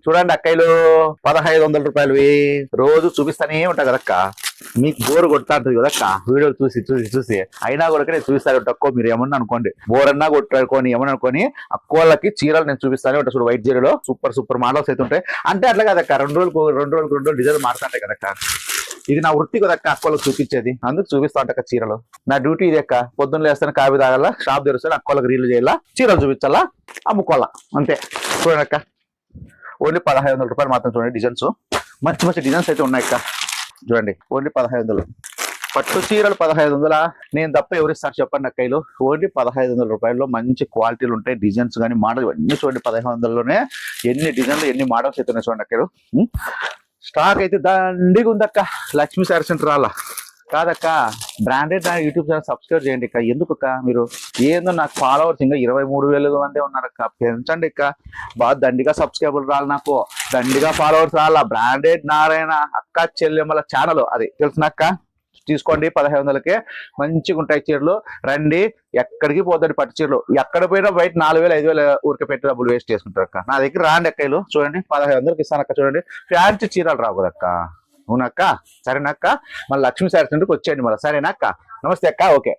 చూడండి అక్కయ్యలు 1500 రూపాయలువి రోజు చూపిస్తానే ఉంటా కదక్క. మీకు బోర్ కొడతా ఉంటుంది కదక్క వీడియో చూసి చూసి చూసి. అయినా కూడా నేను చూపిస్తాను తక్కువ. మీరు ఏమన్నా అనుకోండి, బోర్ అన్నా కొట్టుకొని ఏమన్నా అనుకోని అక్కోళ్ళకి చీరలు నేను చూపిస్తానే ఉంటా. చూడు వైట్ చీరలో సూపర్ మోడల్స్ అయితే ఉంటాయి. అంటే అట్లా కదక్క, రెండు రోజులు డిజైన్ మారుతుంటాయి కదక్క. ఇది నా వృత్తి కదక్క అక్కోళ్ళకి చూపించేది, అందుకు చూపిస్తా ఉంటా చీరలు. నా డ్యూటీ ఇది అక్క. పొద్దున్న లేస్తాను, కాఫీ తాగాల, షాప్ తెరుస్తాను, అక్కోళ్ళకి రీల్ చేయాలా, చీరలు చూపించాలా, అమ్ముకోవాలా, అంతే. చూడండి అక్క, ఓన్లీ 1500 రూపాయలు మాత్రం. చూడండి డిజైన్స్, మంచి డిజైన్స్ అయితే ఉన్నాయి అక్క. చూడండి ఓన్లీ 1500. పట్టు చీరలు 1500. నేను తప్ప ఎవరిస్తారు చెప్పండి అక్కయ్యలు. ఓన్లీ 1500 రూపాయల్లో మంచి క్వాలిటీలు ఉంటాయి. డిజైన్స్ కానీ మోడల్ అన్ని చూడండి. 1500లోనే ఎన్ని డిజైన్లు ఎన్ని మోడల్స్ అయితే ఉన్నాయి చూడండి అక్కయ్యలు. స్టాక్ అయితే దండిగా ఉందక్క. లక్ష్మీ శారీ సెంటర్ రాలా కాదక్క. బ్రాండెడ్ నా యూట్యూబ్ ఛానల్ సబ్స్క్రైబ్ చేయండి అక్క. ఎందుకక్క మీరు ఏందో నాకు ఫాలోవర్స్ ఇంకా 23,000 మందే ఉన్నారక్క. పెంచండి అక్క. బాగా దండిగా సబ్స్క్రైబర్లు రాలి, నాకు దండిగా ఫాలోవర్స్ రాలా. బ్రాండెడ్ నారాయణ అక్క చెల్లెమ్మల ఛానల్ అది తెలుసునక్క. తీసుకోండి 1500కే మంచిగా ఉంటాయి చీరలు. రండి, ఎక్కడికి పోతుంది పట్టు చీరలు. ఎక్కడ పోయినా బయట 4000 5000 ఊరికే పెట్టి డబ్బులు వేస్ట్ చేసుకుంటారు అక్క. నా దగ్గర రాండి అక్కయ్యలు. చూడండి 1500కి ఇస్తానక్క. చూడండి ఫ్యాన్సీ చీరలు రావు కదక్క. అవునక్క, సరేనక్క. మళ్ళీ లక్ష్మీ శారీ సెంటర్కి వచ్చేయండి మళ్ళీ, సరేనా అక్క. నమస్తే అక్క. ఓకే.